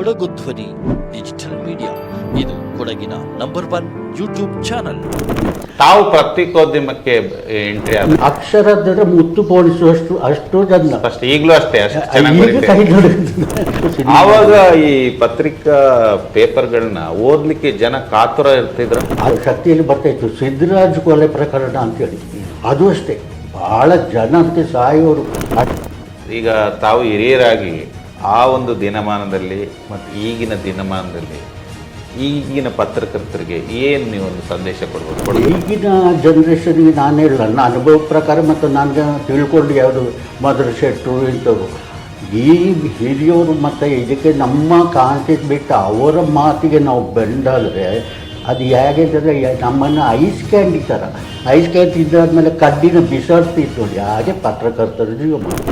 ಕೊಡಗು ಧ್ವನಿ digital media, ಇದು ಕೊಡಗಿನ #1 ಯೂಟ್ಯೂಬ್ ಚಾನಲ್. ತಾವು ಪತ್ರಿಕೋದ್ಯಮಕ್ಕೆ ಎಂಟ್ರಿ ಆದ ಅಕ್ಷರದ ಮುತ್ತು ಪೋಣಿಸುವಷ್ಟು ಅಷ್ಟು ಜನ ಫಸ್ಟ್ ಈಗಲೂ ಅಷ್ಟೇ ಆವಾಗ ಈ ಪತ್ರಿಕಾ ಪೇಪರ್ಗಳನ್ನ ಓದ್ಲಿಕ್ಕೆ ಜನ ಕಾತುರ ಇರ್ತಿದ್ರು. ಶಕ್ತಿಯಲ್ಲಿ ಬರ್ತಾ ಇತ್ತು ಸಿದ್ದರಾಜ್ ಕೊಲೆ ಪ್ರಕರಣ ಅಂತೇಳಿ, ಅದು ಅಷ್ಟೇ ಬಹಳ ಜನ ಅದಕ್ಕೆ ಸಾಯೋರು. ಈಗ ತಾವು ಹಿರಿಯರಾಗಿ ಆ ಒಂದು ದಿನಮಾನದಲ್ಲಿ ಮತ್ತು ಈಗಿನ ದಿನಮಾನದಲ್ಲಿ ಈಗಿನ ಪತ್ರಕರ್ತರಿಗೆ ಏನು ನೀವು ಒಂದು ಸಂದೇಶ ಕೊಡ್ಬೋದು? ಈಗಿನ ಜನ್ರೇಷನ್ಗೆ ನಾನು ಹೇಳಲ್ಲ, ನನ್ನ ಅನುಭವ ಪ್ರಕಾರ ಮತ್ತು ನನಗೆ ತಿಳ್ಕೊಂಡು ಯಾವುದು ಮಧುರ ಶೆಟ್ಟರು ಇಂಥವ್ರು ಈ ಹಿರಿಯವರು ಮತ್ತು ಇದಕ್ಕೆ ನಮ್ಮ ಕಾಂಟ್ಯಾಕ್ಟ್ ಬಿಟ್ಟು ಅವರ ಮಾತಿಗೆ ನಾವು ಬೆಂಡಾದರೆ ಅದು ಹೇಗೆ ಅಂದರೆ ನಮ್ಮನ್ನು ಐಸ್ ಕ್ಯಾಂಡಿ ಥರ ಐಸ್ ಕ್ಯಾಂಡಿ ತಿಂದಾದ್ಮೇಲೆ ಕಡ್ಡಿನ ಬಿಸಾಡ್ತಿತ್ತು ನೋಡಿ, ಹಾಗೆ ಪತ್ರಕರ್ತರ ಜೀವ ಮಾಡಿ.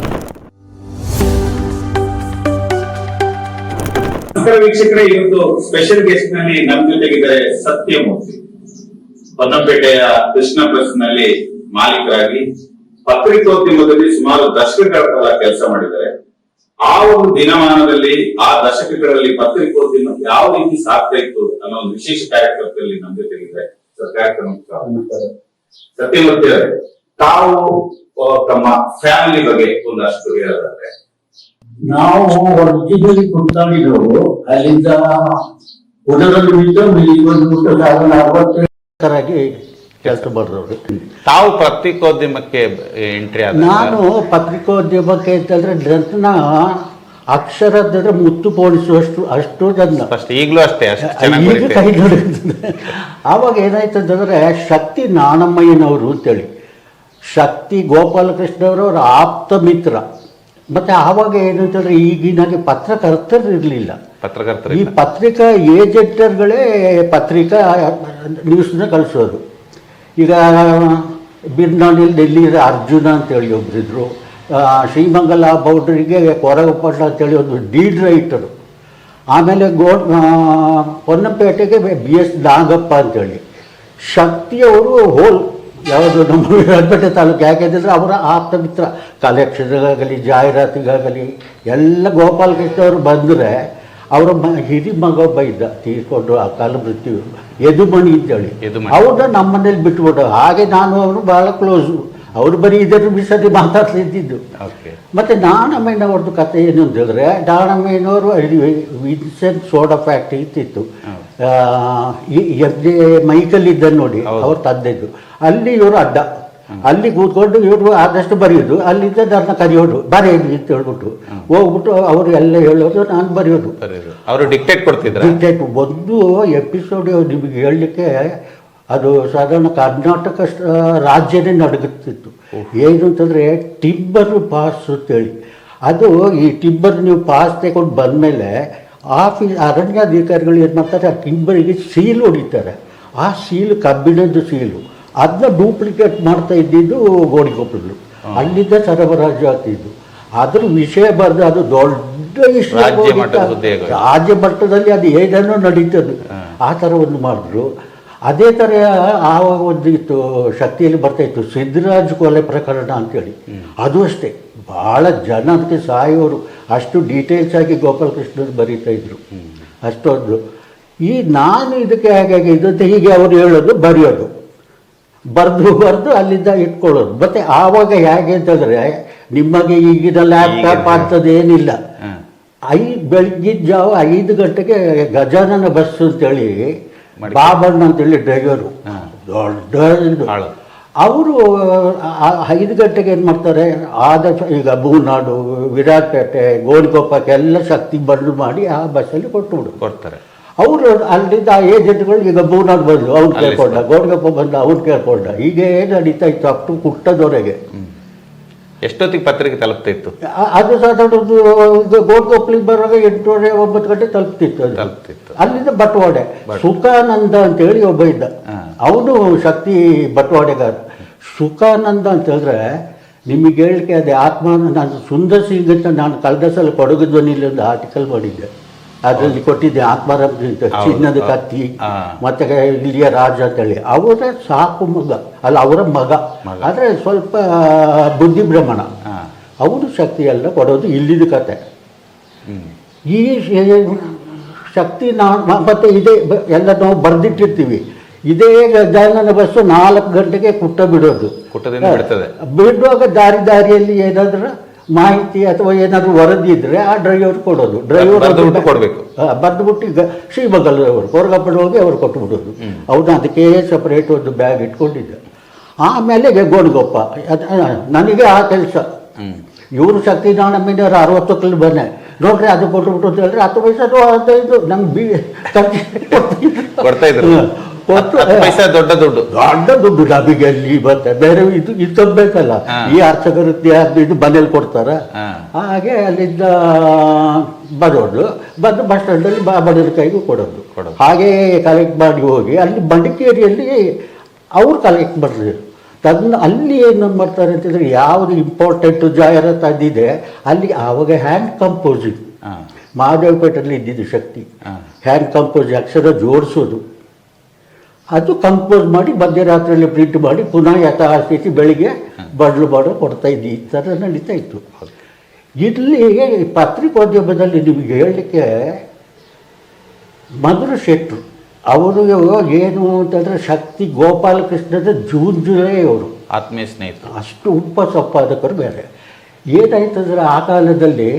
ವೀಕ್ಷಕರೇ, ಇವತ್ತು ಸ್ಪೆಷಲ್ ಗೆಸ್ಟ್ ನಲ್ಲಿ ನಮ್ಮ ಜೊತೆಗಿದ್ದಾರೆ ಸತ್ಯಮೂರ್ತಿ. ಹೊನ್ನಪೇಟೆಯ ಕೃಷ್ಣ ಪ್ರೆಸ್ ನಲ್ಲಿ ಮಾಲೀಕರಾಗಿ ಪತ್ರಿಕೋದ್ಯಮದಲ್ಲಿ ಸುಮಾರು ದಶಕಗಳ ಕಾಲ ಕೆಲಸ ಮಾಡಿದ್ದಾರೆ. ಆ ಒಂದು ದಿನಮಾನದಲ್ಲಿ ಆ ದಶಕಗಳಲ್ಲಿ ಪತ್ರಿಕೋದ್ಯಮ ಯಾವ ರೀತಿ ಸಾಗ್ತಾ ಇತ್ತು ಅನ್ನೋ ಒಂದು ವಿಶೇಷ ಕಾರ್ಯಕ್ರಮದಲ್ಲಿ ನಮ್ಮ ಜೊತೆಗಿದ್ದಾರೆ. ಸತ್ಯಮೂರ್ತಿ ಅವರೇ, ತಾವು ತಮ್ಮ ಫ್ಯಾಮಿಲಿ ಬಗ್ಗೆ ಒಂದಷ್ಟು ಹೇಳೋದಾದ್ರೆ, ನಾವು ಒರಿಜಿನಲಿ ಕುಟ್ಟಾಡಿದವರು ಅಲ್ಲಿಂದ ಉದರಲ್ಲಿ ಬಿದ್ದು ಇಲ್ಲಿಗೆ ಬಂದ್ಬಿಟ್ಟು 1960 ಕೆಲಸ ಮಾಡಿದವರು. ತಾವು ಪತ್ರಿಕೋದ್ಯಮಕ್ಕೆ ಎಂಟ್ರಿ ಆದ ನಾನು ಪತ್ರಿಕೋದ್ಯಮಕ್ಕೆ ಅಂತಂದ್ರೆ ನನ್ನ ಅಕ್ಷರದ ಮುತ್ತು ಪೋಣಿಸುವಷ್ಟು ಅಷ್ಟು ಜನ ಫಸ್ಟ್ ಈಗಲೂ ಅಷ್ಟೇ ಈಗ ಕೈ ನೋಡುತ್ತದೆ. ಆವಾಗ ಏನಾಯ್ತು ಅಂತಂದ್ರೆ ಶಕ್ತಿ ನಾಣಮ್ಮಯ್ಯನವರು ಅಂತೇಳಿ, ಶಕ್ತಿ ಗೋಪಾಲಕೃಷ್ಣವರು ಅವರ ಆಪ್ತ ಮಿತ್ರ. ಮತ್ತು ಆವಾಗ ಏನು ಅಂತಂದರೆ ಈಗಿನಾಗೆ ಪತ್ರಕರ್ತರು ಇರಲಿಲ್ಲ, ಈ ಪತ್ರಿಕಾ ಏಜೆಂಟರ್ಗಳೇ ಪತ್ರಿಕಾ ನ್ಯೂಸ್ನ ಕಳಿಸೋದು. ಈಗ ಬಿರ್ನಾಣಿಯಲ್ಲಿ ಡೆಲ್ಲಿ ಅರ್ಜುನ ಅಂತೇಳಿ ಒಬ್ಬರಿದ್ರು, ಶ್ರೀಮಂಗಲ ಬೌಡ್ರಿಗೆ ಕೊರಗಪಟ್ಟ ಅಂತೇಳಿ ಒಂದು ಡೀಡ್ ರೈಟರು, ಆಮೇಲೆ ಹೊನ್ನಪೇಟೆಗೆ BS ನಾಗಪ್ಪ ಅಂತೇಳಿ. ಶಕ್ತಿಯವರು ಹೋಲ್ ಯಾವುದು ನಮ್ಮ ಹೊನ್ನಪೇಟೆ ತಾಲೂಕು, ಯಾಕೆಂದರೆ ಅವರ ಆಪ್ತ ಮಿತ್ರ. ಕಲೆಕ್ಷನ್ಗಾಗಲಿ ಜಾಹೀರಾತಿಗಾಗಲಿ ಎಲ್ಲ ಗೋಪಾಲಕೃಷ್ಣ ಅವರು ಬಂದರೆ ಅವರ ಹಿರಿ ಮಗ ಒಬ್ಬ ಇದ್ದ, ತೀರ್ಕೊಂಡು ಆ ಕಾಲ ಮೃತ್ಯು, ಯದುಮಣಿ ಅಂತೇಳಿ, ಅವ್ರನ್ನ ನಮ್ಮ ಮನೇಲಿ ಬಿಟ್ಬಿಟ್ಟು. ಹಾಗೆ ನಾನು ಅವರು ಭಾಳ ಕ್ಲೋಸು, ಅವರು ಬರೀ ಇದರ ವಿಷಯದಲ್ಲಿ ಮಾತಾಡ್ತಿದ್ದು. ಮತ್ತು ನಾಣಮ್ಮಯ್ಯನವ್ರದ್ದು ಕಥೆ ಏನು ಅಂತಂದರೆ, ನಾಣಮ್ಮಯ್ಯನವರು ವಿನ್ಸೆಂಟ್ ಸೋಡಾ ಫ್ಯಾಕ್ಟ್ರಿ ಇತ್ತಿತ್ತು, ಮೈಕಲ್ಲಿದ್ದ ನೋಡಿ ಅವ್ರ ತಂದೆದ್ದು. ಅಲ್ಲಿ ಇವರು ಅಡ್ಡ, ಅಲ್ಲಿ ಕೂತ್ಕೊಂಡು ಇವರು ಆದಷ್ಟು ಬರೆಯೋದು, ಅಲ್ಲಿಂದ ನನ್ನ ಕರೆಯೋದು ಬರೆಯೋದು ಅಂತ ಹೇಳ್ಬಿಟ್ಟು ಹೋಗ್ಬಿಟ್ಟು ಅವರು ಎಲ್ಲ ಹೇಳೋದು, ನಾನು ಬರೆಯೋದು. ಅವರು ಡಿಕ್ಟೇಟ್ ಕೊಡ್ತಿದ್ರು. ಡಿಕ್ಟೇಟ್ ಒಂದು ಎಪಿಸೋಡ್ ನಿಮಗೆ ಹೇಳಲಿಕ್ಕೆ ಅದು ಸಾಧಾರಣ ಕರ್ನಾಟಕ ರಾಜ್ಯನೇ ನಡುಗುತ್ತಿತ್ತು. ಏನು ಅಂತಂದರೆ ಟಿಬ್ಬರ್ ಪಾಸ್ ಅಂತೇಳಿ, ಅದು ಈ ಟಿಬ್ಬರ್ ನೀವು ಪಾಸ್ ತಗೊಂಡು ಬಂದಮೇಲೆ ಅರಣ್ಯಾಧಿಕಾರಿಗಳು ಏನು ಮಾಡ್ತಾರೆ, ಆ ಟಿಬ್ಬರಿಗೆ ಸೀಲ್ ಹೊಡಿತಾರೆ. ಆ ಸೀಲು ಕಬ್ಬಿಣದ ಸೀಲು, ಅದನ್ನ ಡೂಪ್ಲಿಕೇಟ್ ಮಾಡ್ತಾ ಇದ್ದಿದ್ದು ಗೋಣಿಗೊಪ್ಪಲು, ಅಲ್ಲಿಂದ ಸರಬರಾಜು ಆಗ್ತಿದ್ದು. ಅದ್ರ ವಿಷಯ ಬರೆದು ಅದು ದೊಡ್ಡ ವಿಷಯ, ರಾಜ್ಯ ಮಟ್ಟದಲ್ಲಿ ಅದು ಏನೋ ನಡೀತದೆ. ಆ ಥರ ಒಂದು ಮಾಡಿದ್ರು. ಅದೇ ಥರ ಆವಾಗ ಒಂದು ಇತ್ತು, ಶಕ್ತಿಯಲ್ಲಿ ಬರ್ತಾಯಿತ್ತು ಸಿದ್ದರಾಜ್ ಕೊಲೆ ಪ್ರಕರಣ ಅಂತೇಳಿ, ಅದು ಅಷ್ಟೇ ಭಾಳ ಜನ ಅದಕ್ಕೆ ಸಾಯೋರು. ಅಷ್ಟು ಡೀಟೇಲ್ಸ್ ಆಗಿ ಗೋಪಾಲಕೃಷ್ಣರು ಬರೀತಾ ಇದ್ರು, ಅಷ್ಟೊಂದು. ಈ ನಾನು ಇದಕ್ಕೆ ಹೇಗೆ ಇದಂತೆ ಹೀಗೆ ಅವರು ಹೇಳೋದು, ಬರೆಯೋದು, ಬರೆದು ಅಲ್ಲಿಂದ ಇಟ್ಕೊಳ್ಳೋದು. ಮತ್ತು ಆವಾಗ ಹೇಗೆ ಅಂತಂದರೆ, ನಿಮಗೆ ಈಗಿನ ಲ್ಯಾಪ್ಟಾಪ್ ಅಂಥದ್ದೇನಿಲ್ಲ. ಬೆಳಗಿನ ಜಾವ 5 ಗಂಟೆಗೆ ಗಜಾನನ ಬಸ್ ಅಂತೇಳಿ ಬಾಬಣ್ಣ ಅಂತೇಳಿ ಡ್ರೈವರು, ದೊಡ್ಡ ಅವರು 5 ಗಂಟೆಗೆ ಏನು ಮಾಡ್ತಾರೆ, ಈಗ ಬೂನಾಡು, ವಿರಾಜಪೇಟೆ, ಗೋಣಿಕೊಪ್ಪಕ್ಕೆ ಎಲ್ಲ ಶಕ್ತಿ ಬಂದು ಮಾಡಿ ಆ ಬಸ್ಸಲ್ಲಿ ಕೊಡ್ತಾರೆ. ಅವರು ಅಲ್ಲಿಂದ ಆ ಏಜೆಂಟ್ಗಳು ಈಗ ಬೂನಾಡು ಬಂದು ಅವ್ನು ಕೇಳ್ಕೊಂಡ, ಗೋಣಿಕೊಪ್ಪ ಬಂದ ಅವ್ನು ಕೇಳ್ಕೊಂಡ, ಹೀಗೆ ನಡೀತಾ ಇತ್ತು ಅಪ್ ಟು ಕುಟ್ಟದವರೆಗೆ. ಎಷ್ಟೊತ್ತಿಗೆ ಪತ್ರಿಕೆ ತಲುಪ್ತಾ ಇತ್ತು? ಅದು ಸಾಧಾರಣ ಒಂದು ಗೋಣಿಕೊಪ್ಪಲಿಗೆ ಬರುವಾಗ 8:30 9 ಗಂಟೆ ತಲುಪ್ತಿತ್ತು. ಅಲ್ಲಿಂದ ಬಟವಾಡೆ ಸುಖಾನಂದ ಅಂತೇಳಿ ಒಬ್ಬ ಇದ್ದ, ಅವನು ಶಕ್ತಿ ಬಟವಾಡೆಗಾರ. ಸುಖಾನಂದ ಅಂತ ಹೇಳಿದ್ರೆ ನಿಮಗೆ ಹೇಳಿಕೆ ಅದೇ ಆತ್ಮ. ನಾನು ಸುಂದರ್ ಸಿಂಗ್ ಅಂತ ನಾನು ಕಳೆದ ಸಲ ಕೊಡಗು ಧ್ವನಿಲಿ ಒಂದು ಆರ್ಟಿಕಲ್ ಮಾಡಿದ್ದೆ, ಅದರಲ್ಲಿ ಕೊಟ್ಟಿದ್ದೆ ಆತ್ಮಾರಾಮ್ ಚಿನ್ನದ ಕತ್ತಿ ಮತ್ತೆ ಇಲ್ಲಿಯ ರಾಜ ಅಂತೇಳಿ. ಅವರ ಸಾಕು ಮಗ ಅಲ್ಲ, ಅವರ ಮಗ, ಆದರೆ ಸ್ವಲ್ಪ ಬುದ್ಧಿಭ್ರಮಣ. ಅವರು ಶಕ್ತಿ ಎಲ್ಲ ಕೊಡೋದು ಇಲ್ಲಿದ ಕತೆ. ಈ ಶಕ್ತಿ ಮತ್ತು ಇದೇ ಎಲ್ಲ ನಾವು ಬರೆದಿಟ್ಟಿರ್ತೀವಿ. ಇದೇ ಗಜಾನನ ಬಸ್ಸು 4 ಗಂಟೆಗೆ ಕುಟ್ಟ ಬಿಡೋದು. ಕುಟ್ಟದಿಂದ ಬಿಡ್ತದೆ. ಬಿಡುವಾಗ ದಾರಿಯಲ್ಲಿ ಏನಾದರೂ ಮಾಹಿತಿ ಅಥವಾ ಏನಾದರೂ ವರದಿ ಇದ್ದರೆ ಆ ಡ್ರೈವರ್ ಕೊಡೋದು. ಡ್ರೈವರ್ ಕೊಡಬೇಕು, ಬರೆದುಬಿಟ್ಟು ಈಗ ಶ್ರೀಮಂಗಲದವರು ಕೊರಗಪ್ಪನ ಹೋಗಿ ಅವ್ರು ಕೊಟ್ಟು ಬಿಡೋದು. ಅವನು ಅದಕ್ಕೆ ಸಪ್ರೇಟ್ ಒಂದು ಬ್ಯಾಗ್ ಇಟ್ಕೊಂಡಿದ್ದ. ಆಮೇಲೆ ಗೋಣಿಗೊಪ್ಪ, ನನಗೆ ಆ ಕೆಲಸ. ಇವರು ಶಕ್ತಿನಾರಾಯಣ ಮೀನವರು 60 ಕಿಲೋ ಬನ್ನೆ ನೋಡ್ರಿ ಅದು ಕೊಟ್ಟುಬಿಟ್ಟು ಅಂತ ಹೇಳಿದ್ರೆ 10 ಪೈಸೆ ಅಥವಾ 15 ನಮ್ಗೆ ಕೊಡ್ತಾ ಇದ್ರು. ದೊಡ್ಡ ದುಡ್ಡು ನಮಗೆ ಅಲ್ಲಿ ಮತ್ತೆ ಬೇರೆ ಇದು ಬೇಕಲ್ಲ, ಈ ಅರ್ಚಕವೃತ್ತಿ ಅದು ಇದು ಮನೇಲಿ ಕೊಡ್ತಾರ. ಹಾಗೆ ಅಲ್ಲಿಂದ ಬರೋದು, ಬಂದು ಬಸ್ ಸ್ಟ್ಯಾಂಡಲ್ಲಿ ಬಡವ್ರ ಕೈಗೂ ಕೊಡೋದು. ಹಾಗೆ ಕಲೆಕ್ಟ್ ಮಾಡಿ ಹೋಗಿ ಅಲ್ಲಿ ಮಡಿಕೇರಿಯಲ್ಲಿ ಅವ್ರು ಕಲೆಕ್ಟ್ ಮಾಡಿದ್ರು. ಅಲ್ಲಿ ಏನು ಮಾಡ್ತಾರೆ ಅಂತಂದರೆ ಯಾವುದು ಇಂಪಾರ್ಟೆಂಟ್ ಜಾಹೀರಾತು ಅದಿದೆ ಅಲ್ಲಿ ಆವಾಗ ಹ್ಯಾಂಡ್ ಕಂಪೋಸಿಂಗ್ ಮಹಾದೇವಪೇಟೆಯಲ್ಲಿ ಇದ್ದಿದ್ದು ಶಕ್ತಿ. ಹ್ಯಾಂಡ್ ಕಂಪೋಸ್ ಅಕ್ಷರ ಜೋಡಿಸೋದು, ಅದು ಕಂಪೋಸ್ ಮಾಡಿ ಮಧ್ಯರಾತ್ರಿಯಲ್ಲಿ ಪ್ರಿಂಟ್ ಮಾಡಿ ಪುನಃ ಯಥಾಸ್ಥಿತಿ ಬೆಳಿಗ್ಗೆ ಬಡ್ಲು ಕೊಡ್ತಾ ಇದ್ದಿ. ಈ ಥರ ನಡೀತಾ ಇತ್ತು. ಇಲ್ಲಿ ಪತ್ರಿಕೋದ್ಯಮದಲ್ಲಿ ನಿಮಗೆ ಹೇಳಲಿಕ್ಕೆ ಮಧುರ ಶೆಟ್ಟರು ಅವರು ಏನು ಅಂತಂದರೆ ಶಕ್ತಿ ಗೋಪಾಲಕೃಷ್ಣದ ಜೂಜೇ ಅವರು ಆತ್ಮೀಯ ಸ್ನೇಹಿತರು, ಅಷ್ಟು ಸಂಪಾದಕರು ಬೇರೆ. ಏನಾಯ್ತಂದ್ರೆ ಆ ಕಾಲದಲ್ಲಿ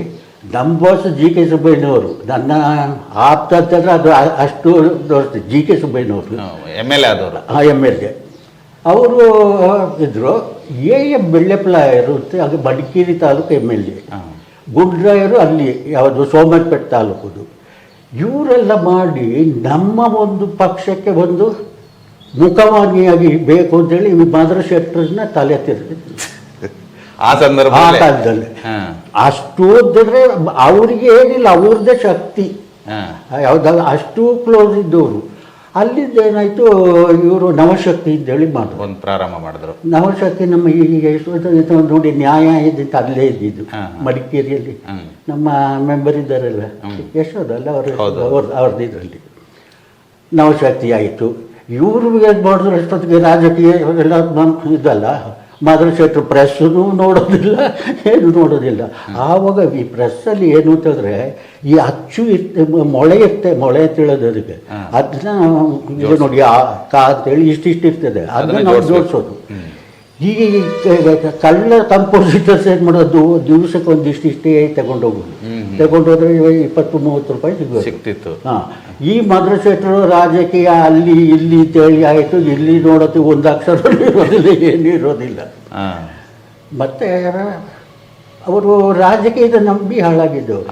ನಮ್ಮ ಬಾಸ್ GK ಸುಬ್ಬಯ್ಯನವರು, ನನ್ನ ಆಪ್ತ ಅಂತಂದ್ರೆ ಅದು ಅಷ್ಟು ದೋಸ್ತಿ GK ಸುಬ್ಬಯ್ಯನವರು MLA ಆದವರು. MLA ಅವರು ಇದ್ದರು. AM ಬೆಳ್ಳೆಪ್ಲಾಯರು ಅಂತ ಅದು ಮಡಿಕೇರಿ ತಾಲೂಕು MLA, ಗುಂಡ್ರಾಯರು ಅಲ್ಲಿ ಯಾವುದು ಸೋಮನಪೇಟೆ ತಾಲೂಕುದು. ಇವರೆಲ್ಲ ಮಾಡಿ ನಮ್ಮ ಒಂದು ಪಕ್ಷಕ್ಕೆ ಒಂದು ಮುಖವಾಣಿಯಾಗಿ ಬೇಕು ಅಂತೇಳಿ ಮಧುರ ಶೆಟ್ಟರನ್ನ ತಲೆ ತಿರುಗಿದ್ರು ಆ ಕಾಲದಲ್ಲಿ. ಅಷ್ಟು ಅಂದರೆ ಅವ್ರಿಗೆ ಏನಿಲ್ಲ, ಅವ್ರದ್ದೇ ಶಕ್ತಿ ಯಾವ್ದಾಗ ಅಷ್ಟು ಕ್ಲೋಸ್ ಇದ್ದವರು. ಅಲ್ಲಿಂದ ಏನಾಯಿತು, ಇವರು ನವಶಕ್ತಿ ಅಂತೇಳಿ ಮಾಡಿದ್ರು, ಒಂದು ಪ್ರಾರಂಭ ಮಾಡಿದ್ರು. ನವಶಕ್ತಿ ನಮ್ಮ ಈಗ ಎಷ್ಟು ನೋಡಿ ನ್ಯಾಯ ಇದ್ದಿತ್ತು ಅಲ್ಲೇ ಇದ್ದಿದ್ದು ಮಡಿಕೇರಿಯಲ್ಲಿ. ನಮ್ಮ ಮೆಂಬರ್ ಇದ್ದಾರಲ್ಲ ಯಶೋದಲ್ಲ ಅವ್ರದ್ದು ಇದರಲ್ಲಿ ನವಶಕ್ತಿ ಆಯಿತು. ಇವರು ಏನು ಮಾಡಿದ್ರು ಅಷ್ಟೊತ್ತಿಗೆ ರಾಜಕೀಯ ಎಲ್ಲ ಇದಲ್ಲ, ಮಧುರ ಶೆಟ್ಟರು ಪ್ರೆಸ್ಸೂ ನೋಡೋದಿಲ್ಲ, ಏನು ನೋಡೋದಿಲ್ಲ. ಆವಾಗ ಈ ಪ್ರೆಸ್ಸಲ್ಲಿ ಏನು ಅಂತಂದರೆ ಈ ಅಚ್ಚು ಮೊಳೆ ತಿಳಿಯೋದು ಅದಕ್ಕೆ, ಅದನ್ನ ಈಗ ನೋಡಿ ಅಂತೇಳಿ ಇಷ್ಟಿಷ್ಟು ಇರ್ತದೆ, ಅದನ್ನ ನಾವು ಜೋಡಿಸೋದು. ಈಗ ಕಳ್ಳ ಕಂಪೋಸಿಟರ್ಸ್ ಏನು ಮಾಡೋದು, ದಿವಸಕ್ಕೆ ಒಂದಿಷ್ಟೇ ತಗೊಂಡೋದ್ರೆ 20-30 ರೂಪಾಯಿ ಸಿಗ್ತಿತ್ತು. ಈ ಮಧುರ ಶೆಟ್ಟರು ರಾಜಕೀಯ ಅಲ್ಲಿ ಇಲ್ಲಿ ಅಂತೇಳಿ ಆಯಿತು. ಇಲ್ಲಿ ನೋಡೋದು ಒಂದು ಅಕ್ಷರ ಇರೋದಿಲ್ಲ, ಏನೂ ಇರೋದಿಲ್ಲ. ಮತ್ತೆ ಅವರು ರಾಜಕೀಯದ ನಂಬಿ ಹಾಳಾಗಿದ್ದವರು.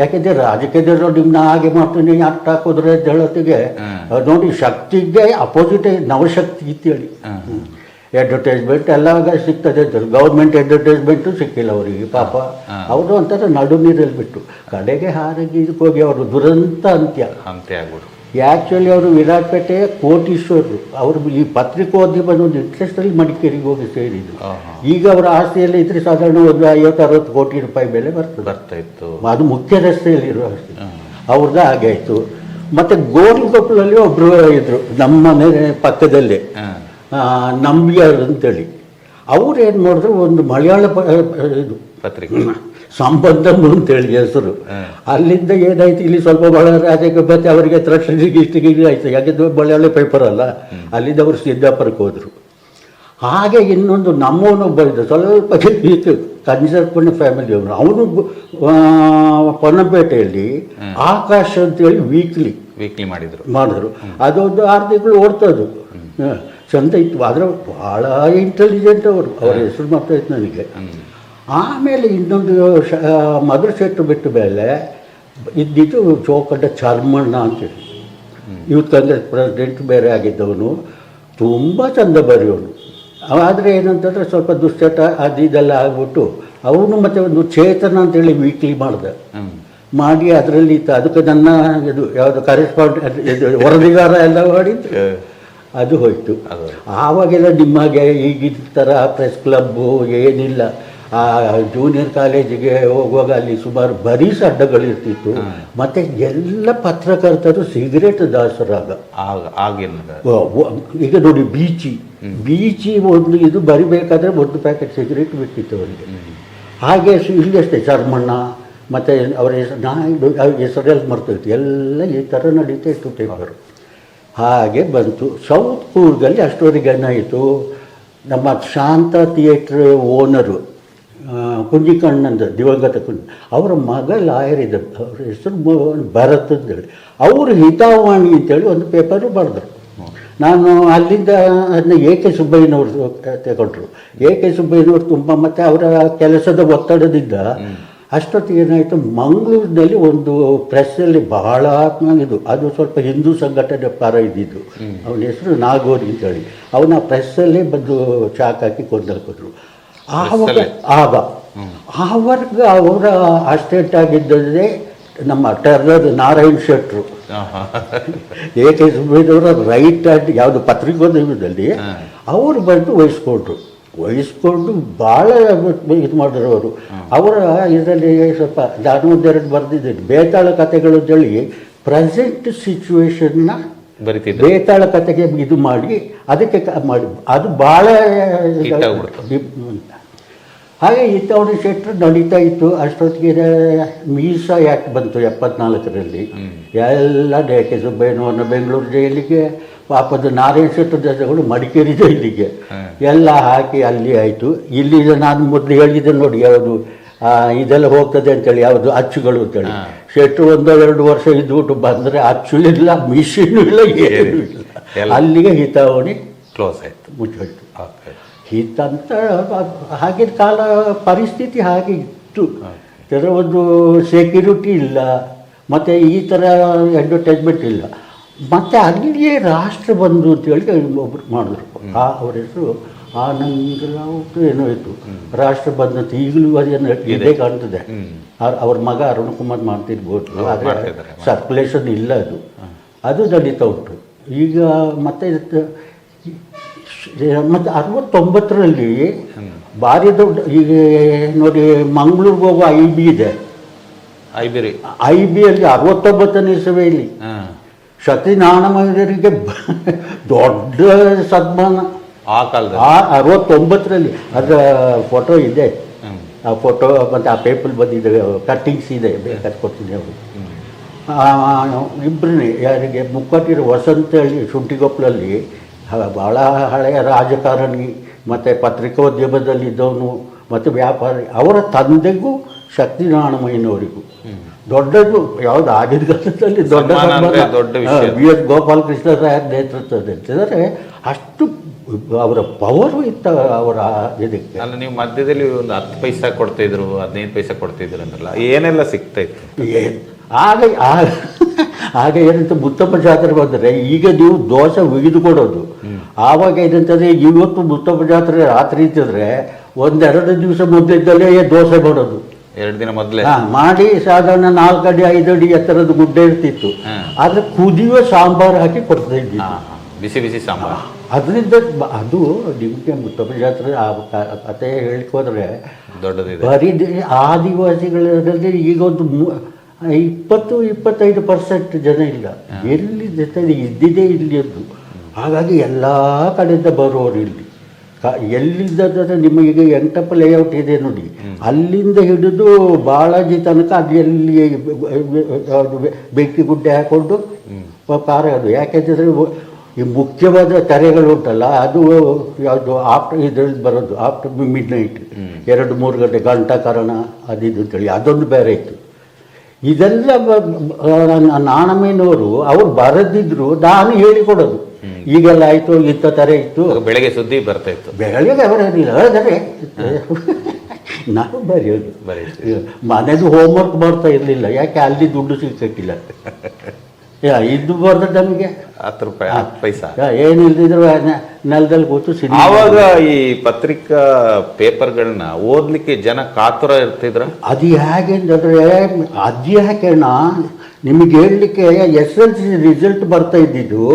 ಯಾಕೆಂದರೆ ರಾಜಕೀಯದವರು ನಿಮ್ಮನ್ನ ಹಾಗೆ ಮಾಡ್ತೀನಿ ಅಟ್ಟ ಹಾಕಿದ್ರೆ ಅಂತ ಹೇಳೋತ್ತಿಗೆ ನೋಡಿ ಶಕ್ತಿಗೆ ಅಪೋಸಿಟ್ ನವಶಕ್ತಿ ಅಂತೇಳಿ ಅಡ್ವರ್ಟೈಸ್ಮೆಂಟ್ ಎಲ್ಲ ಸಿಗ್ತದೆ ಅಂತ. ಗೌರ್ಮೆಂಟ್ ಅಡ್ವರ್ಟೈಸ್ಮೆಂಟು ಸಿಕ್ಕಿಲ್ಲ ಅವರಿಗೆ ಪಾಪ. ಅವರು ಅಂತಾರೆ ನಡು ನೀರಲ್ಲಿ ಬಿಟ್ಟು ಕಡೆಗೆ ಹಾರಿಗೆ ಇದಕ್ಕೆ ಹೋಗಿ ಅವರು ದುರಂತ ಅಂತ್ಯ ಆಗ್ಬಿಟ್ಟು. ಆ್ಯಕ್ಚುಲಿ ಅವರು ವಿರಾಟ್ಪೇಟೆ ಕೋಟೀಶ್ವರರು. ಅವರು ಈ ಪತ್ರಿಕೋದ್ಯಮದ ಒಂದು ಇಂಟ್ರೆಸ್ಟಲ್ಲಿ ಮಡಿಕೇರಿಗೆ ಹೋಗಿ ಸೇರಿದ್ರು. ಈಗ ಅವರ ಆಸ್ತಿಯಲ್ಲಿ ಇದ್ರೆ ಸಾಧಾರಣ ಒಂದು 50-60 ಕೋಟಿ ರೂಪಾಯಿ ಬೆಲೆ ಬರ್ತಾ ಇತ್ತು. ಅದು ಮುಖ್ಯ ರಸ್ತೆಯಲ್ಲಿರೋ ಆಸ್ತಿ ಅವ್ರದ್ದು ಹಾಗೆ ಆಯಿತು. ಮತ್ತು ಗೋಣಿಕೊಪ್ಪಲಲ್ಲಿ ಒಬ್ಬರು ಇದ್ದರು ನಮ್ಮ ಮನೆ ಪಕ್ಕದಲ್ಲೇ, ನಂಬಿಯಾರ್ ಅಂತೇಳಿ. ಅವ್ರು ಏನು ಮಾಡಿದ್ರು, ಒಂದು ಮಲಯಾಳ ಇದು ಪತ್ರಿಕೆ ಸಂಬಂಧ ಅಂತೇಳಿ ಹೆಸರು. ಅಲ್ಲಿಂದ ಏನಾಯ್ತು, ಇಲ್ಲಿ ಸ್ವಲ್ಪ ಮಲಯಾಳ ರಾಜಕ್ಕೆ ಮತ್ತೆ ಅವರಿಗೆ ಇಷ್ಟಿಗೆ ಆಯಿತು. ಯಾಕೆಂದ್ರೆ ಮಲಯಾಳ ಪೇಪರ್ ಅಲ್ಲ. ಅಲ್ಲಿಂದ ಅವರು ಸಿದ್ದಾಪುರಕ್ಕೆ ಹೋದರು. ಹಾಗೆ ಇನ್ನೊಂದು ನಮ್ಮವನೊಬ್ಬ ಇದ್ದ ಸ್ವಲ್ಪ ಕನ್ಸರ್ಪಣ್ಣ ಫ್ಯಾಮಿಲಿ ಅವರು, ಅವನು ಪೊನ್ನಪೇಟೆಯಲ್ಲಿ ಆಕಾಶ ಅಂತೇಳಿ ವೀಕ್ಲಿ ಮಾಡಿದ್ರು. ಅದೊಂದು 6 ತಿಂಗಳು ಓಡ್ತದ್ದು, ಚಂದ ಇತ್ತು. ಆದರೆ ಭಾಳ ಇಂಟೆಲಿಜೆಂಟ್ ಅವ್ರ ಹೆಸರು ಮಾತಾಯ್ತು ನನಗೆ. ಆಮೇಲೆ ಇನ್ನೊಂದು ಮಧುರ ಶೆಟ್ಟರು ಬಿಟ್ಟ ಮೇಲೆ ಇದ್ದಿದ್ದು ಚೋಕಡ್ಡ ಚರ್ಮಣ್ಣ ಅಂತೇಳಿ, ಯೂತ್ ಕಾಂಗ್ರೆಸ್ ಪ್ರೆಸಿಡೆಂಟ್ ಬೇರೆ ಆಗಿದ್ದವನು, ತುಂಬ ಚಂದ ಬರೆಯೋನು. ಆದರೆ ಏನಂತಂದರೆ ಸ್ವಲ್ಪ ದುಶ್ಚಟ ಅದು ಇದೆಲ್ಲ ಆಗ್ಬಿಟ್ಟು ಅವನು ಮತ್ತು ಒಂದು ಚೇತನ ಅಂತೇಳಿ ವೀಕ್ಲಿ ಮಾಡಿ ಅದರಲ್ಲಿ ಇತ್ತು. ಅದಕ್ಕೆ ನನ್ನ ಇದು ಯಾವುದು ಕರೆಸ್ಪಾಂಡೆಂಟ್ ಇದು ವರದಿಗಾರ ಎಲ್ಲ ಮಾಡಿದ್ದು ಅದು ಹೋಯಿತು. ಆವಾಗೆಲ್ಲ ನಿಮಗೆ ಈಗಿನ ಥರ ಪ್ರೆಸ್ ಕ್ಲಬ್ಬು ಏನಿಲ್ಲ. ಆ ಜೂನಿಯರ್ ಕಾಲೇಜಿಗೆ ಹೋಗುವಾಗ ಅಲ್ಲಿ ಸುಮಾರು ಬರೀ ಅಡ್ಡಗಳಿರ್ತಿತ್ತು. ಮತ್ತು ಎಲ್ಲ ಪತ್ರಕರ್ತರು ಸಿಗರೇಟ್ ದಾಸರಾಗ. ಈಗ ನೋಡಿ ಬೀಚಿ ಒಂದು ಇದು ಬರಿಬೇಕಾದ್ರೆ 1 ಪ್ಯಾಕೆಟ್ ಸಿಗರೇಟ್ ಬಿಟ್ಟಿತ್ತು ಅವರಿಗೆ. ಹಾಗೆ ಇಲ್ಲಿ ಅಷ್ಟೇ ಚರ್ಮಣ್ಣ, ಮತ್ತು ಅವರ ಹೆಸರು ನಾಯ್ಡು ಹೆಸರೆಲ್ಲ ಮರ್ತೋಯ್ತು, ಎಲ್ಲ ಈ ಥರ ನಡೀತಾ ಇತ್ತು ಪೇಪರು. ಹಾಗೆ ಬಂತು. ಸೌತ್ ಕೂರ್ಗಲ್ಲಿ ಅಷ್ಟೊತ್ತಿಗೆ ಏನಾಯಿತು, ನಮ್ಮ ಶಾಂತ ಥಿಯೇಟ್ರ್ ಓನರು ಕುಂಜಿಕಣ್ಣಂದ ದಿವಂಗತ ಅವರ ಮಗ ಲಾಯರ್ ಇದ್ದರು, ಅವ್ರ ಹೆಸರು ಭರತ್ ಅಂತೇಳಿ. ಅವರು ಹಿತಾವಾಣಿ ಅಂತೇಳಿ ಒಂದು ಪೇಪರು ಬರೆದರು. ನಾನು ಅಲ್ಲಿಂದ ಅದನ್ನ ಎ ಕೆ ಸುಬ್ಬಯ್ಯನವರು ತಗೊಂಡ್ರು. ಎ ಕೆ ಸುಬ್ಬಯ್ಯನವರು ತುಂಬ, ಮತ್ತು ಅವರ ಕೆಲಸದ ಒತ್ತಡದಿಂದ ಅಷ್ಟೊತ್ತಿಗೆ ಏನಾಯಿತು, ಮಂಗಳೂರಿನಲ್ಲಿ ಒಂದು ಪ್ರೆಸ್ಸಲ್ಲಿ ಬಹಳ ಇದು, ಅದು ಸ್ವಲ್ಪ ಹಿಂದೂ ಸಂಘಟನೆ ಪರ ಇದ್ದಿದ್ದು, ಅವನ ಹೆಸರು ನಾಗೋರಿ ಅಂತೇಳಿ. ಅವನ ಪ್ರೆಸ್ಸಲ್ಲೇ ಬಂದು ಚಾಕ್ ಹಾಕಿ ಕೊಂದಾಕಿದ್ರು. ಆವಾಗ ಅವರ ಅಸ್ಟೇಟ್ ಆಗಿದ್ದೇ ನಮ್ಮ ಟೆರ್ರರ್ ನಾರಾಯಣ್ ಶೆಟ್ರು. ಎ ಕೆ ಸುಬ್ಬಯ್ಯನವರ ರೈಟ್ ಹ್ಯಾಂಡ್ ಯಾವುದು ಪತ್ರಿಕೋದ್ಯಮದಲ್ಲಿ ಅವರು ಬಂದು ವಹಿಸ್ಕೊಂಡು ಭಾಳ ಇದು ಮಾಡಿದ್ರು ಅವರು. ಅವರ ಇದರಲ್ಲಿ ಸ್ವಲ್ಪ ನಾನು ಒಂದೆರಡು ಬರೆದಿದ್ದೀನಿ, ಬೇತಾಳ ಕಥೆಗಳು ಅಂತೇಳಿ ಪ್ರೆಸೆಂಟ್ ಸಿಚುವೇಶನ್ನ ಬೇತಾಳ ಕಥೆಗೆ ಇದು ಮಾಡಿ ಅದಕ್ಕೆ ಮಾಡಿ ಅದು ಭಾಳ ಹಾಗೆ ಹಿತಾವಣಿ ಶೆಟ್ರು ನಡೀತಾ ಇತ್ತು. ಅಷ್ಟೊತ್ತಿಗೆ ಮೀಸಾ ಆ್ಯಕ್ಟ್ ಬಂತು 74ರಲ್ಲಿ. ಎಲ್ಲ ಡಿ ಕೆ ಸುಬ್ಬಯ್ಯನವರನ್ನ ಬೆಂಗಳೂರು ಜೈಲಿಗೆ, ಪಾಪದ ನಾರಾಯಣ ಶೆಟ್ರು ದಶಗಳು ಮಡಿಕೇರಿ ಜೈಲಿಗೆ ಎಲ್ಲ ಹಾಕಿ ಅಲ್ಲಿ ಆಯಿತು. ಇಲ್ಲಿ ನಾನು ಮೊದಲು ಹೇಳಿದ್ದೆ ನೋಡಿ, ಯಾವುದು ಇದೆಲ್ಲ ಹೋಗ್ತದೆ ಅಂತೇಳಿ, ಯಾವುದು ಅಚ್ಚುಗಳು ಅಂತೇಳಿ. ಶೆಟ್ರು 1-2 ವರ್ಷ ಇದ್ಬಿಟ್ಟು ಬಂದರೆ ಅಚ್ಚು ಇಲ್ಲ, ಮಿಷಿನು ಇಲ್ಲ, ಏನೂ ಇಲ್ಲ. ಅಲ್ಲಿಗೆ ಹಿತಾವಣಿ ಕ್ಲೋಸ್ ಆಯಿತು, ಮುಚ್ಚೋಯ್ತು. ಹಿತಂತ ಹಾಗಿನ ಕಾಲ ಪರಿಸ್ಥಿತಿ ಹಾಗೆ ಇತ್ತು. ಇದರ ಒಂದು ಸೆಕ್ಯೂರಿಟಿ ಇಲ್ಲ, ಮತ್ತು ಈ ಥರ ಅಡ್ವರ್ಟೈಸ್ಮೆಂಟ್ ಇಲ್ಲ. ಮತ್ತು ಅಲ್ಲಿಯೇ ರಾಷ್ಟ್ರ ಬಂಧು ಅಂತೇಳಿ ಒಬ್ಬರು ಮಾಡಿದ್ರು. ಅವ್ರ ಹೆಸರು ಆನಂದರಾವ್ ಏನೋ ಇತ್ತು, ರಾಷ್ಟ್ರ ಬಂಧು ಅಂತ ಈಗಲೂ ಅದೇನು ಇದೇ ಕಾಣ್ತದೆ. ಅವ್ರ ಮಗ ಅರುಣ್ ಕುಮಾರ್ ಮಾಡ್ತಿರ್ಬೋದು, ಆದರೆ ಸರ್ಕ್ಯುಲೇಷನ್ ಇಲ್ಲ, ಅದು ನಡೀತಾ ಉಂಟು ಈಗ. ಮತ್ತು 69ರಲ್ಲಿ ಭಾರಿ ದೊಡ್ಡ, ಈಗ ನೋಡಿ ಮಂಗಳೂರಿಗೆ ಹೋಗುವ IB ಇದೆ, IBಯಲ್ಲಿ 69ನೇ ಇಸವಿಯಲ್ಲಿ ಸತ್ಯನಾರಾಯಣರಿಗೆ ದೊಡ್ಡ ಸನ್ಮಾನ ಆ ಕಾಲದಲ್ಲಿ 69ರಲ್ಲಿ. ಅದರ ಫೋಟೋ ಇದೆ, ಆ ಫೋಟೋ ಮತ್ತು ಆ ಪೇಪರ್ ಬಂದಿದೆ, ಕಟ್ಟಿಂಗ್ಸ್ ಇದೆ, ಬೇಕಾದ್ರೆ ಕೊಡ್ತೀನಿ ಅವರು. ಇಬ್ಬರನ್ನೇ ಯಾರಿಗೆ ಮುಕ್ಕಟ್ಟಿರೋ ವಸಂತಹಳ್ಳಿ ಶುಂಠಿಗೊಪ್ಪಲಲ್ಲಿ ಭಾಳ ಹಳೆಯ ರಾಜಕಾರಣಿ ಮತ್ತು ಪತ್ರಿಕೋದ್ಯಮದಲ್ಲಿದ್ದವನು ಮತ್ತು ವ್ಯಾಪಾರಿ. ಅವರ ತಂದೆಗೂ ಶಕ್ತಿನಾರಾಯಣಮಯ್ಯನವರಿಗೂ ದೊಡ್ಡದು ಯಾವುದು ಆಗಿನ ಕಾಲದಲ್ಲಿ ದೊಡ್ಡ BS ಗೋಪಾಲಕೃಷ್ಣ ರಾಯರ ನೇತೃತ್ವದಲ್ಲಿ ಅಂತಂದರೆ ಅಷ್ಟು ಅವರ ಪವರು ಇತ್ತ ಅವರ ಇದಕ್ಕೆ. ಅಲ್ಲ, ನೀವು ಮಧ್ಯದಲ್ಲಿ ಒಂದು 10 ಪೈಸಾ ಕೊಡ್ತಾಯಿದ್ರು, 15 ಪೈಸಾ ಕೊಡ್ತಿದ್ರು ಅಂದ್ರಲ್ಲ, ಏನೆಲ್ಲ ಸಿಗ್ತಾ ಇತ್ತು ಆಗ ಏನಂತ ಮುತ್ತಪ್ಪ ಜಾತ್ರೆ ಬಂದರೆ, ಈಗ ನೀವು ದೋಸೆ ಒಗಿದು ಕೊಡೋದು. ಆವಾಗ ಏನಂತಂದರೆ, ಇವತ್ತು ಮುತ್ತಪ್ಪ ಜಾತ್ರೆ ರಾತ್ರಿ ಇತ್ತಿದ್ರೆ 1-2 ದಿವಸ ಮೊದಲಿದ್ದಲೇ ದೋಸೆ ಮಾಡೋದು. 2 ದಿನ ಮೊದಲೇ ಮಾಡಿ ಸಾಧಾರಣ 4 ಅಡಿ 5 ಅಡಿ ಎತ್ತರದ ಗುಡ್ಡೆ ಇರ್ತಿತ್ತು. ಆದರೆ ಕುದಿಯುವ ಸಾಂಬಾರು ಹಾಕಿ ಕೊಡ್ತಾ ಇದ್ದಿದ್ದು, ಬಿಸಿ ಬಿಸಿ ಸಾಂಬಾರು. ಅದರಿಂದ ಅದು ನಿಮಗೆ ಮುತ್ತಪ್ಪ ಜಾತ್ರೆ ಆ ಕಥೆ ಹೇಳಿಕೋದ್ರೆ ದೊಡ್ಡದಿದೆ. ಬರೀ ಆದಿವಾಸಿಗಳಲ್ಲಿ ಈಗ ಒಂದು 20-25% ಜನ ಇಲ್ಲ, ಎಲ್ಲಿ ಇದ್ದಿದೆ ಇಲ್ಲಿ ಅದು. ಹಾಗಾಗಿ ಎಲ್ಲ ಕಡೆಯಿಂದ ಬರೋರು ಇಲ್ಲಿ. ಎಲ್ಲಿದ್ದರೆ ನಿಮಗೆ ಎಂಟಪ್ಪ ಲೇಔಟ್ ಇದೆ ನೋಡಿ, ಅಲ್ಲಿಂದ ಹಿಡಿದು ಬಾಲಾಜಿ ತನಕ ಅದು ಎಲ್ಲಿ ಬೆಂಕಿ ಗುಡ್ಡೆ ಹಾಕ್ಕೊಂಡು ಕಾರ ಅದು. ಯಾಕೆಂದರೆ ಈ ಮುಖ್ಯವಾದ ಕರೆಗಳು ಉಂಟಲ್ಲ, ಅದು ಯಾವುದು ಇದರಲ್ಲಿ ಬರೋದು ಆಫ್ಟರ್ ಮಿಡ್-ನೈಟ್ 2-3 ಗಂಟೆ ಘಂಟಾಕರಣ ಅದಿದು ಅಂತೇಳಿ ಅದೊಂದು ಬೇರೆ ಇತ್ತು. ಇದೆಲ್ಲ ನಾಣಮೇನವರು ಅವ್ರು ಬರೆದಿದ್ರು, ನಾನು ಹೇಳಿಕೊಡೋದು. ಈಗೆಲ್ಲ ಆಯಿತು, ಇಂಥ ಥರ ಇತ್ತು, ಬೆಳಗ್ಗೆ ಸುದ್ದಿ ಬರ್ತಾ ಇತ್ತು. ಬೆಳಗ್ಗೆ ಅವರೇನಿಲ್ಲ ಆದರೆ ನಾನು ಬರೆಯೋದು. ಮನೆದು ಹೋಮ್ವರ್ಕ್ ಮಾಡ್ತಾ ಇರಲಿಲ್ಲ, ಯಾಕೆ ಅಲ್ಲಿ ದುಡ್ಡು ಸಿಕ್ಕಿಲ್ಲ. ಇದು ಬರ್ತದೆ ನಮಗೆ 10 ರೂಪಾಯಿ 10 ಪೈಸಾ ಏನಿಲ್ದಿದ್ರು ನೆಲದಲ್ಲಿ ಕೂತು ಸಿನಿಮಾ. ಆವಾಗ ಈ ಪತ್ರಿಕಾ ಪೇಪರ್ಗಳನ್ನ ಓದ್ಲಿಕ್ಕೆ ಜನ ಕಾತುರ ಇರ್ತಿದ್ರ. ಅದು ಹೇಗೆ ಅಂದರೆ, ಅದು ಯಾಕೆಣ್ಣ ನಿಮಗೆ ಹೇಳಲಿಕ್ಕೆ SLC ರಿಸಲ್ಟ್ ಬರ್ತಾ ಇದ್ದಿದ್ದು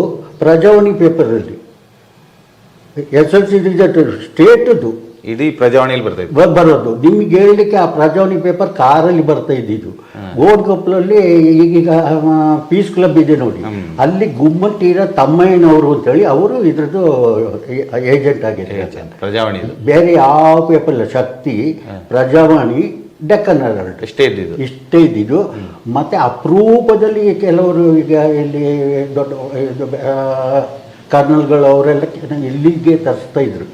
ಪ್ರಜಾವಾಣಿ ಪೇಪರಲ್ಲಿ. SLC ರಿಸಲ್ಟ್ ಸ್ಟೇಟದು ಇಡೀ ಪ್ರಜಾವಾಣಿಯಲ್ಲಿ ಬರೋದು. ನಿಮಗೆ ಹೇಳಲಿಕ್ಕೆ ಆ ಪ್ರಜಾವಾಣಿ ಪೇಪರ್ ಕಾರಲ್ಲಿ ಬರ್ತಾ ಇದ್ದಿದ್ದು. ಗೋಡ್ಗೊಪ್ಪಲಲ್ಲಿ ಈಗೀಗ ಪೀಸ್ ಕ್ಲಬ್ ಇದೆ ನೋಡಿ, ಅಲ್ಲಿ ಗುಮ್ಮಟೀರ ತಮ್ಮಯ್ಯನವರು ಅಂತೇಳಿ ಅವರು ಇದ್ರದ್ದು ಏಜೆಂಟ್ ಆಗಿದ್ದಾರೆ. ಪ್ರಜಾವಾಣಿ ಬೇರೆ ಯಾವ ಪೇಪರ್ ಇಲ್ಲ, ಶಕ್ತಿ, ಪ್ರಜಾವಾಣಿ, ಡೆಕ್ಕನ್ ಹೆರಾಲ್ಡ್ ಇಷ್ಟೇ ಇದ್ದಿದ್ದು. ಮತ್ತು ಅಪರೂಪದಲ್ಲಿ ಕೆಲವರು ಈಗ ಇಲ್ಲಿ ದೊಡ್ಡ ಕರ್ನಲ್ಗಳು ಅವರೆಲ್ಲ ಇಲ್ಲಿಗೆ ತರಿಸ್ತಾ ಇದ್ರು.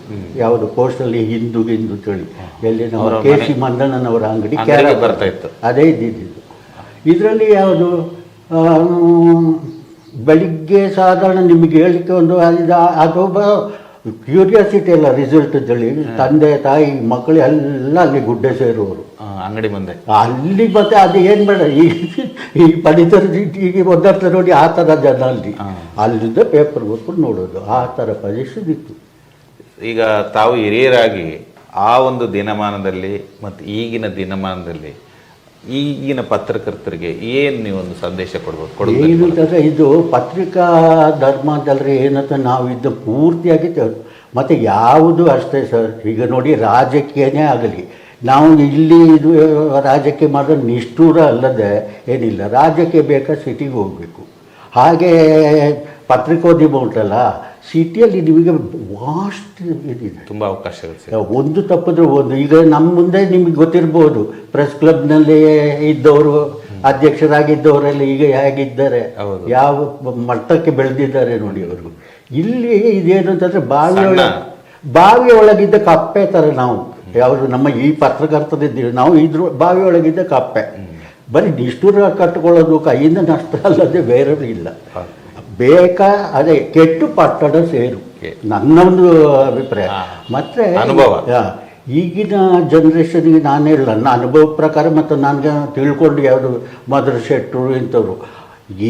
ಯಾವುದು ಪೋಸ್ಟಲ್ಲಿ ಹಿಂದೂ ತಿಳಿ ಎಲ್ಲಿ ನಮ್ಮ ಕೆ.ಸಿ. ಮಂದಣ್ಣನವರ ಅಂಗಡಿ ಬರ್ತಾ ಇತ್ತು, ಅದೇ ಇದ್ದಿದ್ದು. ಇದರಲ್ಲಿ ಯಾವುದು ಬೆಳಿಗ್ಗೆ ಸಾಧಾರಣ ನಿಮಗೆ ಹೇಳಲಿಕ್ಕೆ ಒಂದು ಅದೊಬ್ಬ ಕ್ಯೂರಿಯಾಸಿಟಿ ಎಲ್ಲ ರಿಸಲ್ಟ್ ಅಂತೇಳಿ ತಂದೆ ತಾಯಿ ಮಕ್ಕಳು ಎಲ್ಲ ಅಲ್ಲಿ ಗುಡ್ಡೆ ಸೇರುವವರು ಅಂಗಡಿ ಮುಂದೆ ಅಲ್ಲಿ. ಮತ್ತೆ ಅದು ಏನು ಬೇಡ, ಈ ಪಡಿತರ ಈಗ ಒಂದರ್ಥ ನೋಡಿ ಆ ಥರ ಜನ ಅಲ್ಲಿಂದ ಪೇಪರ್ ಓದ್ಕೊಂಡು ನೋಡೋದು, ಆ ಥರ ಪರಿಸ್ಥಿತಿ ಇತ್ತು. ಈಗ ತಾವು ಹಿರಿಯರಾಗಿ ಆ ಒಂದು ದಿನಮಾನದಲ್ಲಿ ಮತ್ತು ಈಗಿನ ದಿನಮಾನದಲ್ಲಿ ಈಗಿನ ಪತ್ರಕರ್ತರಿಗೆ ಏನು ನೀವೊಂದು ಸಂದೇಶ ಕೊಡ್ಬೋದು? ಏನಂತಂದರೆ ಇದು ಪತ್ರಿಕಾ ಧರ್ಮ ಅಂತಂದರೆ ಏನಂತ ನಾವು ಇದು ಪೂರ್ತಿಯಾಗಿ ಮತ್ತು ಯಾವುದು ಅಷ್ಟೇ ಸರ್. ಈಗ ನೋಡಿ ರಾಜಕೀಯನೇ ಆಗಲಿ, ನಾವು ಇಲ್ಲಿ ಇದು ರಾಜಕೀಯ ಮಾಡೋ ನಿಷ್ಠೂರ ಅಲ್ಲದೆ ಏನಿಲ್ಲ. ರಾಜ್ಯಕ್ಕೆ ಬೇಕಾ ಸಿಟಿಗೆ ಹೋಗಬೇಕು. ಹಾಗೆ ಪತ್ರಿಕೋದ್ಯಮ ಉಂಟಲ್ಲ, ಸಿಟಿಯಲ್ಲಿ ನಿಮಗೆ ವಾಸ್ಟ್ ಇದಿದೆ, ತುಂಬ ಅವಕಾಶಗಳು. ಒಂದು ತಪ್ಪಿದ್ರೆ ಒಂದು. ಈಗ ನಮ್ಮ ಮುಂದೆ ನಿಮಗೆ ಗೊತ್ತಿರ್ಬೋದು, ಪ್ರೆಸ್ ಕ್ಲಬ್ನಲ್ಲಿ ಇದ್ದವರು, ಅಧ್ಯಕ್ಷರಾಗಿದ್ದವರೆಲ್ಲ ಈಗ ಹೇಗಿದ್ದಾರೆ, ಯಾವ ಮಟ್ಟಕ್ಕೆ ಬೆಳೆದಿದ್ದಾರೆ ನೋಡಿ ಅವರು. ಇಲ್ಲಿ ಇದೇನು ಅಂತಂದರೆ ಬಾವಿ ಒಳಗಿದ್ದ ಕಪ್ಪೆ ಥರ ನಾವು ಯಾವುದು ನಮ್ಮ ಈ ಪತ್ರಕರ್ತರಿದ್ದೀವಿ ನಾವು, ಇದ್ರ ಬಾವಿ ಒಳಗಿದ್ದ ಕಪ್ಪೆ. ಬರೀ ನಿಷ್ಠೂರ ಕಟ್ಟಿಕೊಳ್ಳೋದು ಕೈಯಿಂದ ನಷ್ಟ ಅಲ್ಲದೆ ಬೇರೆ ಇಲ್ಲ. ಬೇಕಾ ಅದೇ ಕೆಟ್ಟು ಪಟ್ಟಣ ಸೇರು, ನನ್ನ ಒಂದು ಅಭಿಪ್ರಾಯ. ಮತ್ತು ಈಗಿನ ಜನ್ರೇಷನ್ಗೆ ನಾನು ಹೇಳ ನನ್ನ ಅನುಭವ ಪ್ರಕಾರ ಮತ್ತು ನನಗೆ ತಿಳ್ಕೊಂಡು ಯಾವುದು ಮಧುರ ಶೆಟ್ಟರು ಇಂಥವ್ರು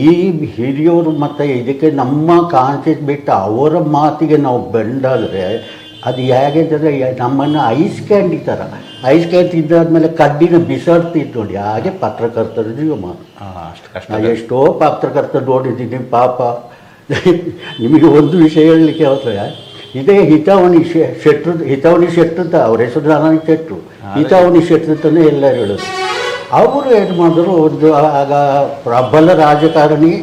ಈ ಹಿರಿಯವರು ಮತ್ತು ಇದಕ್ಕೆ ನಮ್ಮ ಕಾನ್ಸೆಪ್ಟ್ ಬಿಟ್ಟು ಅವರ ಮಾತಿಗೆ ನಾವು ಬೆಂಡಾದರೆ ಅದು ಹೇಗೆ ಅಂತಂದರೆ ನಮ್ಮನ್ನು ಐಸ್ ಕ್ಯಾಂಡಿ ಥರ ಐಸ್ ಕ್ಯಾಂಡಿ ಇದ್ದಾದ್ಮೇಲೆ ಕಡ್ಡಿನ ಬಿಸಾಡ್ತಿದ್ದು ನೋಡಿ, ಹಾಗೆ ಪತ್ರಕರ್ತರ ಜೀವಮಾನ. ಎಷ್ಟೋ ಪತ್ರಕರ್ತರು ನೋಡಿದ್ದೀನಿ ಪಾಪ. ನಿಮಗೆ ಒಂದು ವಿಷಯ ಹೇಳಲಿಕ್ಕೆ ಹೋದರೆ ಇದೇ ಹಿತಾವಣಿ ಶೆಟ್ರು ಅಂತ ಅವ್ರ ಹೆಸರು ನಾರಾಯಣ ಶೆಟ್ರು, ಹಿತಾವಣಿ ಶೆಟ್ರು ಅಂತಲೇ ಎಲ್ಲರೂ ಹೇಳೋದು. ಅವರು ಏನು ಮಾಡಿದ್ರು, ಒಂದು ಆಗ ಪ್ರಬಲ ರಾಜಕಾರಣಿ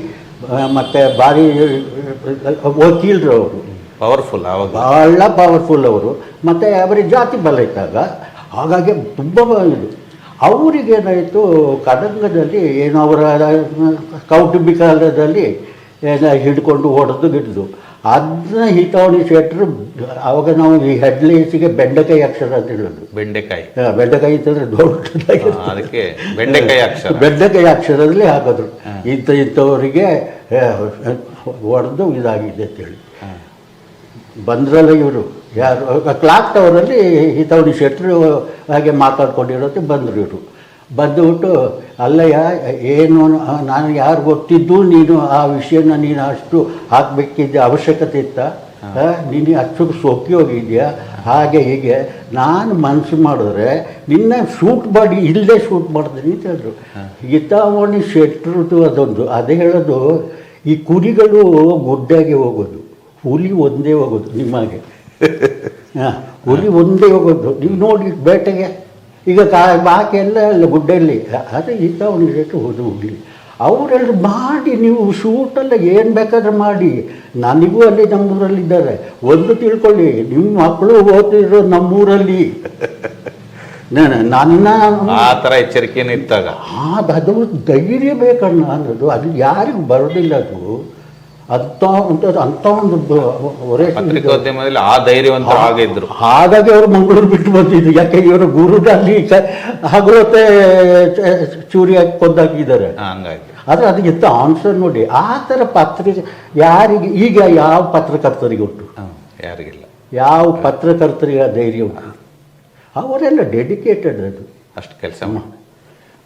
ಮತ್ತು ಭಾರಿ ವಕೀಲರು ಅವರು, ಪವರ್ಫುಲ್, ಭಾಳ ಪವರ್ಫುಲ್ ಅವರು. ಮತ್ತು ಅವರಿಗೆ ಜಾತಿ ಬಲ ಇದ್ದಾಗ ಹಾಗಾಗಿ ತುಂಬ ಇದು. ಅವರಿಗೇನಾಯಿತು, ಕದಂಗದಲ್ಲಿ ಏನು ಅವರ ಕೌಟುಂಬಿಕದಲ್ಲಿ ಹಿಡ್ಕೊಂಡು ಹೊಡೆದು ಗಿಡ್ದು ಅದನ್ನ ಹಿತಾವಣಿ ಶೆಟ್ರು. ಆವಾಗ ನಾವು ಈ ಹೆಡ್ಲೈನ್ಸಿಗೆ ಬೆಂಡೆಕಾಯಿ ಅಕ್ಷರ ಅಂತ ಹೇಳೋದು. ಬೆಂಡೆಕಾಯಿ ಅಂತಂದರೆ ದೊಡ್ಡದಾಗಿ ಅದಕ್ಕೆ ಬೆಂಡೆಕಾಯಿ ಅಕ್ಷರದಲ್ಲಿ ಹಾಕಿದ್ರು. ಇಂಥವರಿಗೆ ಹೊಡೆದು ಇದಾಗಿದೆ ಅಂತೇಳಿ ಬಂದ್ರಲ್ಲ ಇವರು ಯಾರು ಕ್ಲಾಕ್ ಟವರಲ್ಲಿ ಹಿತಾವಣಿ ಶೆಟ್ರು ಹಾಗೆ ಮಾತಾಡ್ಕೊಂಡಿರೋದು ಬಂದರು. ಇವರು ಬಂದುಬಿಟ್ಟು ಅಲ್ಲಯ್ಯ ಏನು ನಾನು ಯಾರು ಗೊತ್ತಿದ್ದು ನೀನು ಆ ವಿಷಯನ ನೀನು ಅಷ್ಟು ಹಾಕಬೇಕಿದ್ದ ಅವಶ್ಯಕತೆ ಇತ್ತ, ನೀನು ಅಷ್ಟು ಸೋಕಿ ಹೋಗಿದ್ಯಾ ಹಾಗೆ ಹೀಗೆ. ನಾನು ಮನಸ್ಸು ಮಾಡಿದ್ರೆ ನಿನ್ನ ಶೂಟ್ ಮಾಡಿ ಇಲ್ಲದೆ ಶೂಟ್ ಮಾಡ್ತೀನಿ ಅಂತ ಹೇಳಿದ್ರು. ಹಿತಾವಣಿ ಶೆಟ್ರದ್ದು ಅದೊಂದು ಅದೇ ಹೇಳೋದು, ಈ ಕುರಿಗಳು ಗುಡ್ಡಾಗೆ ಹೋಗೋದು, ಹುಲಿ ಒಂದೇ ಹೋಗೋದು ನಿಮಗೆ. ಹುಲಿ ಒಂದೇ ಹೋಗೋದು ನೀವು ನೋಡಿ ಬೇಟೆಗೆ. ಈಗ ಬಾಕಿ ಎಲ್ಲ ಗುಡ್ಡೆಯಲ್ಲಿ ಅದೇ ಹಿತಾವಣಿ ಶೆಟ್ರು ಹೋದು ಹುಲಿ. ಅವರೆಲ್ಲರೂ ಮಾಡಿ ನೀವು ಶೂಟೆಲ್ಲ ಏನು ಬೇಕಾದ್ರೆ ಮಾಡಿ. ನನಗೂ ಅಲ್ಲಿ ನಮ್ಮೂರಲ್ಲಿದ್ದಾರೆ. ಒಂದು ತಿಳ್ಕೊಳ್ಳಿ, ನಿಮ್ಮ ಮಕ್ಕಳು ಓದ್ತಿರೋ ನಮ್ಮೂರಲ್ಲಿ. ನನ್ನ ಆ ಥರ ಎಚ್ಚರಿಕೆನೇ ಇದ್ದಾಗ ಅದು ಧೈರ್ಯ ಬೇಕಣ್ಣ ಅನ್ನೋದು. ಅದು ಯಾರಿಗೂ ಬರೋದಿಲ್ಲ. ಅದು ಅಂಥ ಒಂದು ಪತ್ರಿಕೋದ್ಯಮದಲ್ಲಿ ಆ ಧೈರ್ಯವಂತ ಆಗಿದ್ರು. ಹಾಗಾಗಿ ಅವರು ಮಂಗಳೂರು ಬಿಟ್ಟು ಬಂದಿದ್ರು. ಯಾಕೆ ಇವರ ಗುರುದಲ್ಲಿ ಹಗಲೊತ್ತೆ ಚೂರಿ ಹಾಕಿ ಕೊಂದಾಕಿದ್ದಾರೆ. ಹಂಗಾಗಿ ಆದರೆ ಅದಕ್ಕಿಂತ ಆನ್ಸರ್ ನೋಡಿ. ಆ ಥರ ಪತ್ರಿಕೆ ಯಾರಿಗೆ ಈಗ ಯಾವ ಪತ್ರಕರ್ತರಿಗೆ ಉಂಟು? ಯಾರಿಗಿಲ್ಲ. ಯಾವ ಪತ್ರಕರ್ತರಿಗೆ ಧೈರ್ಯ ಉಂಟು? ಅವರೆಲ್ಲ ಡೆಡಿಕೇಟೆಡ್. ಅದು ಅಷ್ಟು ಕೆಲಸ.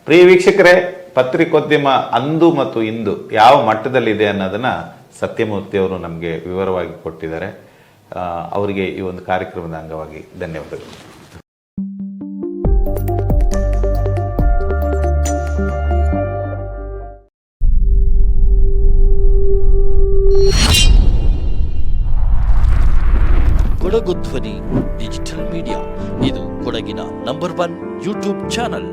ಪ್ರಿಯ ವೀಕ್ಷಕರೇ, ಪತ್ರಿಕೋದ್ಯಮ ಅಂದು ಮತ್ತು ಇಂದು ಯಾವ ಮಟ್ಟದಲ್ಲಿದೆ ಅನ್ನೋದನ್ನು ಸತ್ಯಮೂರ್ತಿ ಅವರು ನಮಗೆ ವಿವರವಾಗಿ ಕೊಟ್ಟಿದ್ದಾರೆ. ಅವರಿಗೆ ಈ ಒಂದು ಕಾರ್ಯಕ್ರಮದ ಅಂಗವಾಗಿ ಧನ್ಯವಾದಗಳು. ಕೊಡಗು ಧ್ವನಿ ಡಿಜಿಟಲ್ ಮೀಡಿಯಾ, ಇದು ಕೊಡಗಿನ ನಂಬರ್ 1 ಯೂಟ್ಯೂಬ್ ಚಾನಲ್.